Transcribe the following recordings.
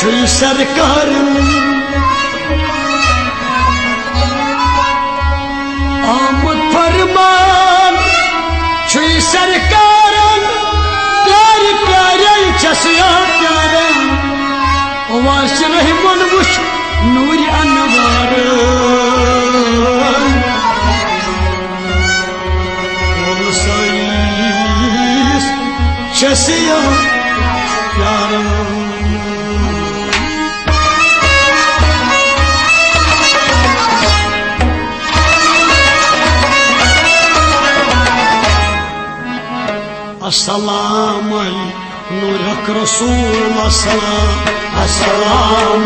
सरकार आमद फरमान सरकार प्यार प्यारे चसिया प्यारे वास रहमान वुश नूर अनवार चसिया प्यारा अस्सलाम नूरक रसूल अस्सलाम अस्सलाम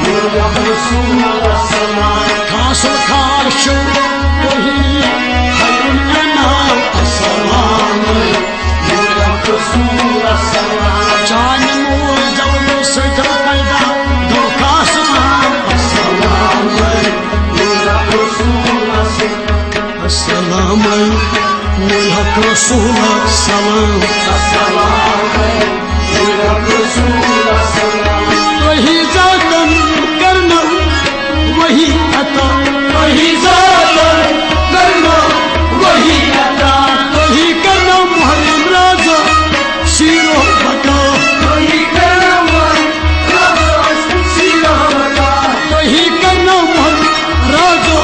नूरक रसूल अस्सलाम खास खास वही खैरुल अनाम अस्सलाम नूरक रसूल अस्सलाम जान नूर जवलो सजल पैदा दो कासमान अस्सलाम नूरक रसूल अस्सलाम नूरक रसूल अस्सलाम अस्सलाम नूरक रसूल अस्सलाम वही जातन करना वही अता वही जातन करना वही अता वही करना मुहर्रम राजा शीरो बता वही करना मुहर्रम राजा शीरो बता वही करना मुहर्रम राजा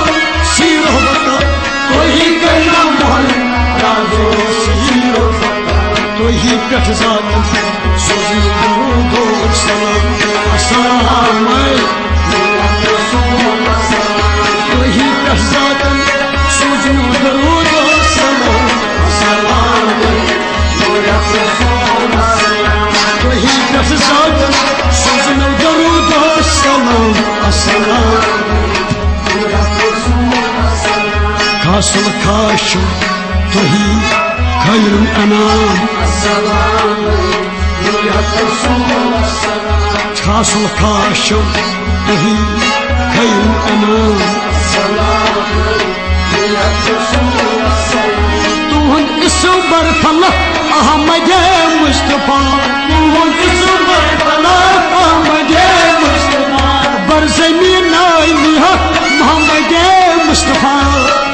शीरो बता वही करना मुहर्रम तो ही कट जात सोजन दो सलाम अस्सलाम तो ही कट जात सोजन दो सलाम अस्सलाम तो ही कट जात सोजन दो सलाम अस्सलाम खासल खाश तो ही खैरुल अनाम अस्सलाम नूरक रसूल अस्सलाम खासल खाश तो ही खैरुल अनाम अस्सलाम नूरक रसूल अस्सलाम तुहन इसो बरफला अहमद मुस्तफा तुहन इसो बरफला अहमद मुस्तफा बरज़मीन नाइहा मोहम्मद मुस्तफा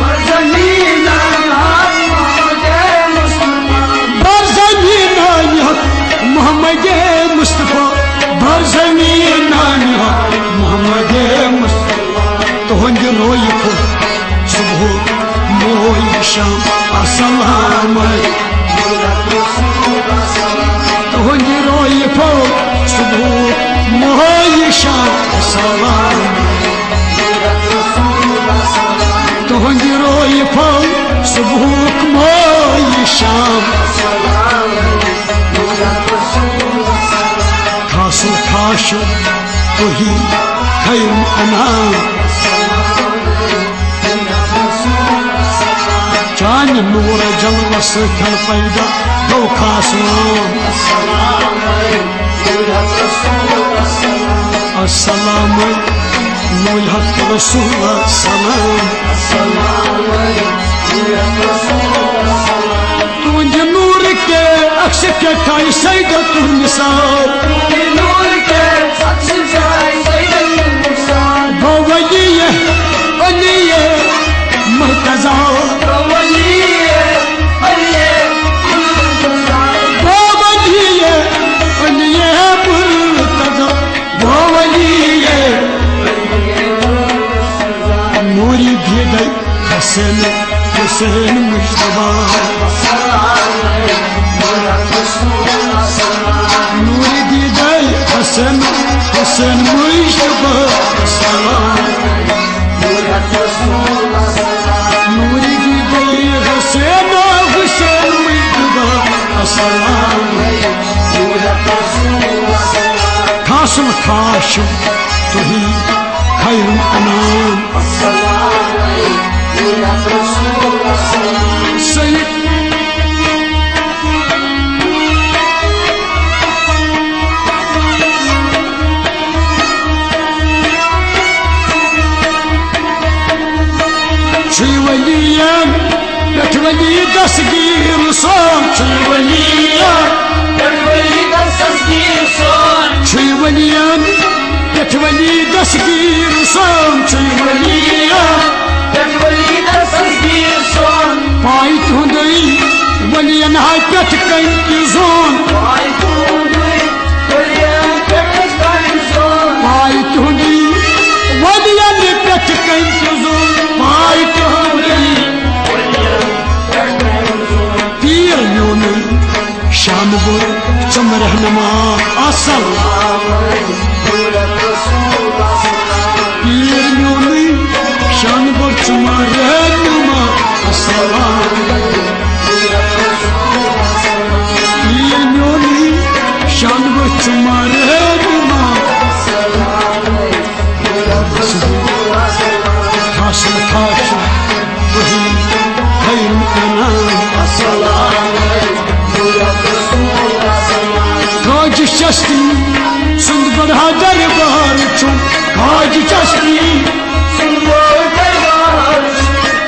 बरज़मीन मोहम्मद मुस्तफा बरज़मीन मोहम्मद मुस्तफा तुहंद रोय को सुबह मोय शाम अस्सलाम तुहंद रोय को सुबह मोय शाम अस्सलाम तुहंद रोय को सुबह मोय शाम खासो खाश तो ही खैरुल अनाम चान नूर जलवा से खल पैदा दो खासमान अस्सलाम नूरक रसूल अस्सलाम तुझे नूर के अक्स के खाई सैदत निसार नूर के अक्स खाई सैदत निसार बवलिये अलिये मुर्तज़ा बवलिये अलिये मुर्तज़ा बवलिये अलिये मुर्तज़ा बवलिये नूरी भेद हसन हुसैन मुश्तबा नूर दीदार हसन हुसैन मुश्तबा नूर दीदार हसन हुसैन मुश्तबा खासम खाश तो ही खैरुल अनाम सैयद वलिया वली दस्तगीर सोन वलिया वली दस्तगीर सोन वलियन पेठवली दसगीर सोन वलियन पेठवली दसगीर सोन पाई तुंदई वलियन हाय पेठ कंकी जोन पाई तुंदई वलियन पेठ कंकी जोन पाई तुंदई वलियन पेठ कंकी जोन पाई तुंदई पीर न्योने शान बुर चम रहनमा असल पीर न्योने शान बुर चम रहनमा असल पीर न्योने शान बुर चम रहनमा हासिल खाश वही खैर अना काज चस्ती सुंद बड़ा दरबार छो काज चस्ती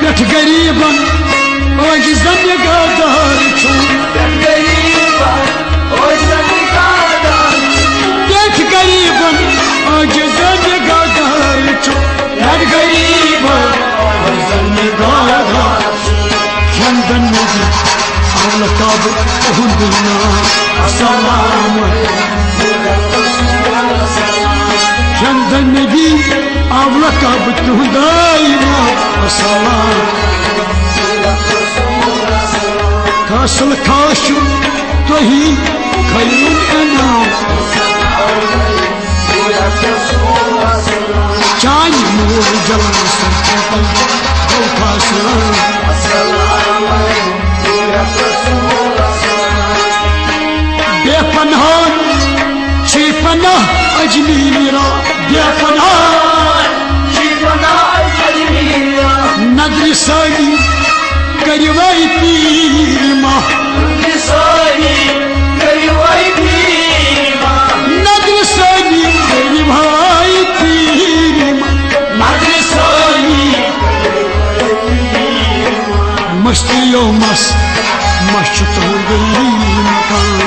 पेठ गरीबन आज जंगादार छो पेठ गरीबन आज जंगादार छो पेठ गरीबन आज जंगादार चंदन नदी अलकाब हुंदना सलाम चंदन नदी अलकाब तुदाइना सलाम कासल खाशु तोही खैरुन अना चाय नूर जलन संकल्प बेपनाह पनाह अजमीरा बेपनाह नदर सानी करवाई पीर माह नदर सानी करवाई पीर मस्तियों मस मशत हो गई मकान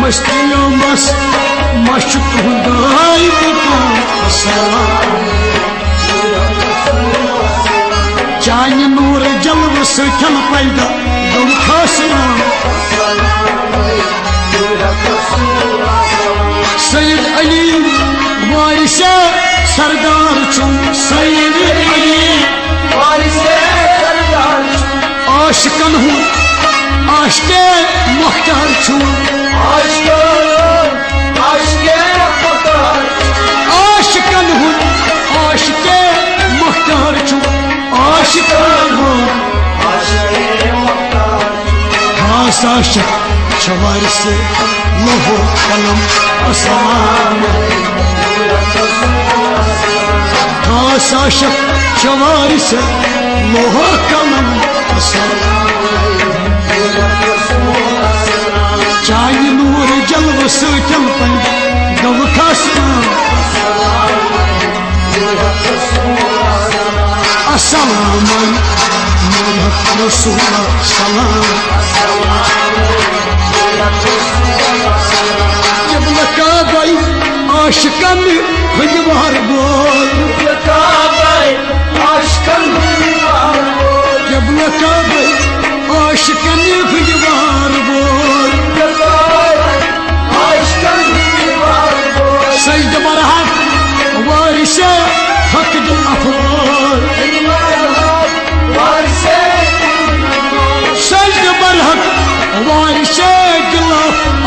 मस्तियों मस मशत हो गई मकान चाय नूर जलव सखल पैदा गम खासना सैयद अली वारिसा सरदार छुम सैयद अली वारिसे सरदार आशिकन हूँ आशिके मुख्तार छुम आशिकन हूँ आशिके मुख्तार छुम आशिकन हूँ खास आशिक शवार से लोहो कलम असमान खास आशिक शवार से लोहो कलम चाय नूर जलव सचल गव खासना अस्सलाम रसूल सलाम जब लकाबाई आशिकन खुजवार बोल जब लकाबाई आशिकन खुजवार बोल सजद बरहक वारिसे हक दिल अफरोल सजद बरहक वारिसे दिल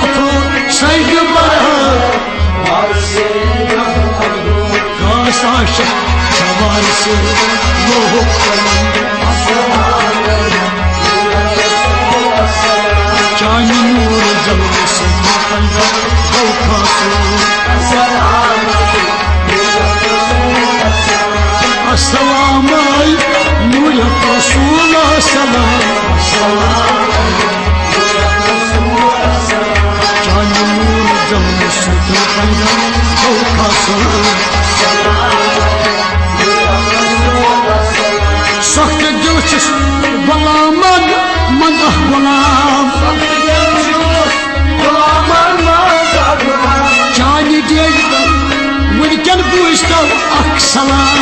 अफरोल सजद बरहक खास आशिक वारिसे लोहो चाय नूर जलव से पैदा गौ अस्सलाम नूर रसूल सलाम चाय नूर जलव से पैदा गौ सख्त दिल गुलामन मन गुलाम सलाम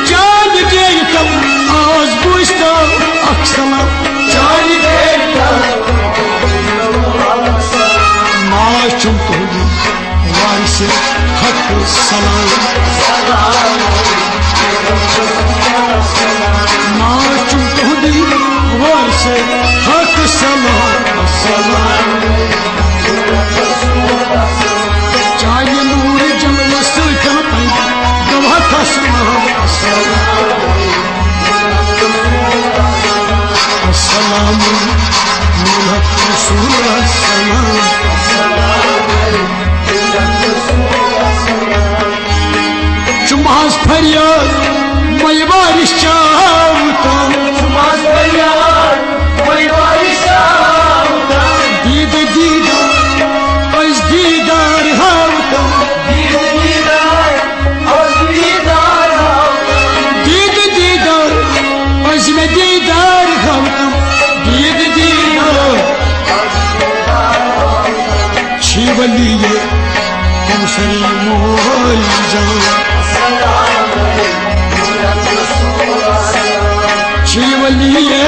जान गेतम आज बुझतो सलाम माचुम तुहदी वारिस हक सलाम माचुम तुहदी वारिस हक सलाम चाहे नूर जलवा सुल्तान पैदा गवाह का सलाम अस्सलाम रसूल सलाम चुमास फरियाद मैं बारिश चाहता दीद दीदा अज दीदार हावता दीद दीदार अज में दीदार हावता दीद दीदार शिवलिए कौशल मोल जान शिवलिए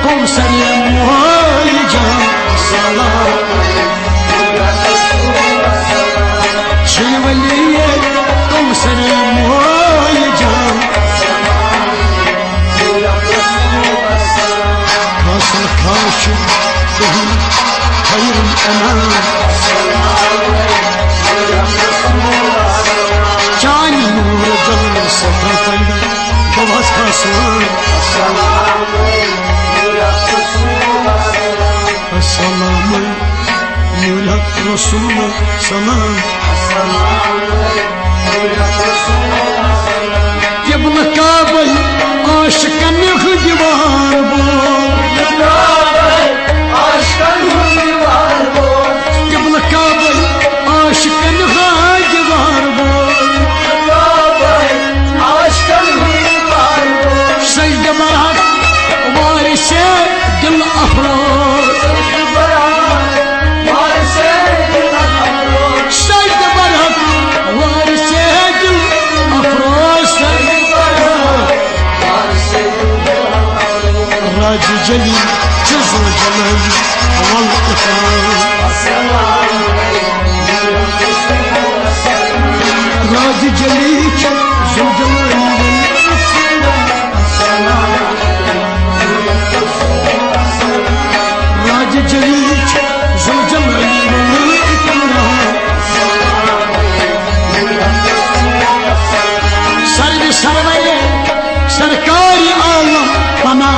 कौशल मोल जान शिवलिए कौशल मोल जान हासिल खाश तुम खैर अनाम चानी नूर जल सफर पैदा बवास का सलाम अस्सलाम मौला रसूल सलाम इब्न काबल आशिकन खुदवार इब्न काबल आशिकन खुदवार सजद बरहक वारिस दिल अफरोज सजद बरहक वारिस दिल अफरोज राज जली जुज़ जलाल वल इकराम राज जली जुज़ जलाल राज जली जुज़ जलाल वल इकराम सर्व सरवरे सरकारी आलम बना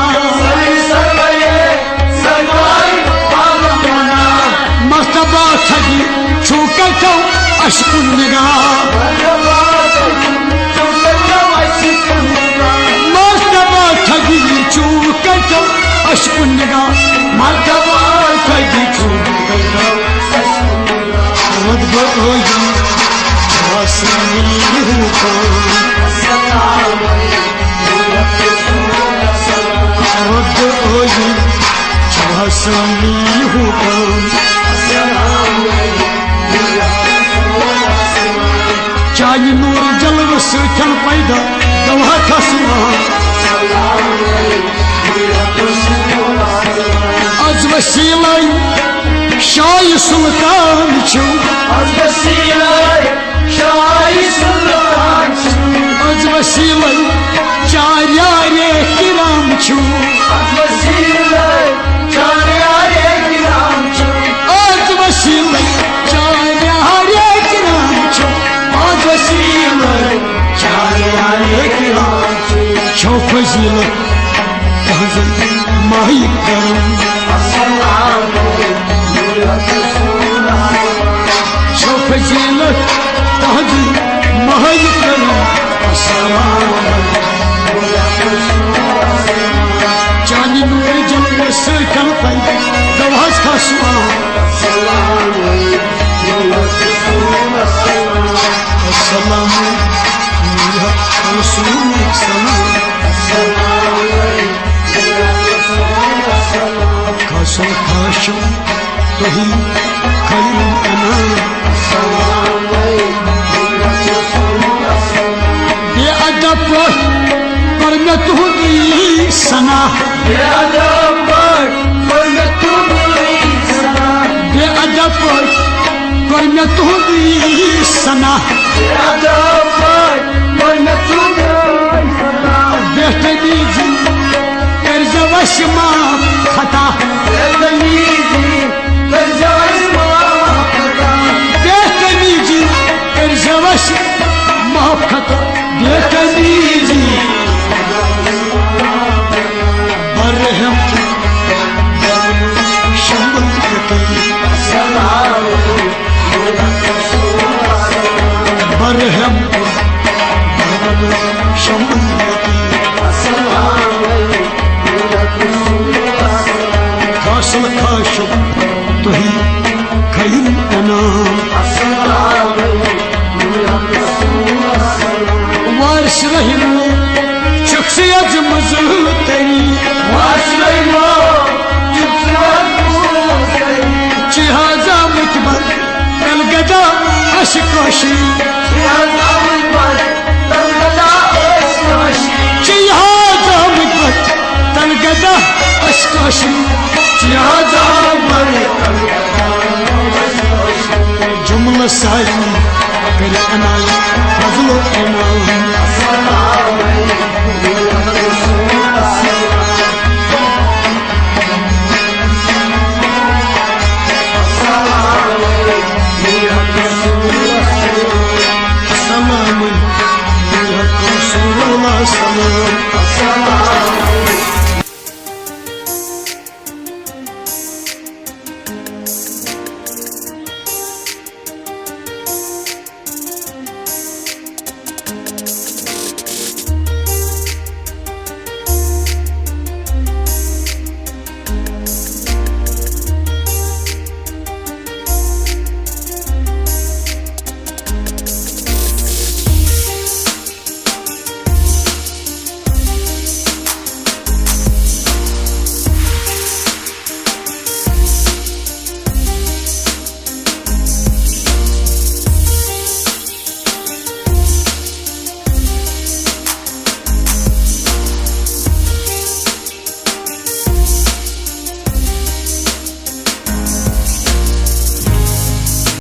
मर्तबा थगी छूकर तो अशकुन निगाह मर्तबा थगी छूकर तो अशकुन निगाह मर्तबा थगी छूकर तो रद्ब ओजी वासनी हुकम रद्ब ओजी वासनी हुकम चाहे नूर जलव सुल्तान पैदा गवाह का सलाम आज वसीलाई शाह सुल्तान छू आज वसीलाई चार्यारे किराम छू आज वसीलाई चार्यारे किराम छू छो फजीलत तहज़ माही करम छो फजीलत तहज़ माही करम चांदी नूर जल सुल्तान पैदा गवाह का सलाम अस्सलाम रसूल सलाम काशम काशम तुही खैर अनाम पोट कर मे तुहदी सना बेअदब पोट कर मे तुहदी सना बेअदब पोट कर मे तुहदी सना बेअदब पोट कर मे तुहदी सना बेहतनी जी कर जवश माफ खता बेहतनी जी कर जवश माफ खता बेहतनी जी कर जवश माफ खता बेहतनी जी बरहम शमलती बरहम शमलती हासिल खाशुब तुही खैर अनाम वारिस रहिम शख्सियत मजतरी वारिस रहिम शख्सियत मजतरी चिहाजा मुतबर तलगदा अशकाशी चिहाजा मुतबर तलगदा अशकाशी चिहाजा मुतबर तलगदा अशकाशी चिहाजा मुतबर जुमला सारी कर अनाई फजलो इनाम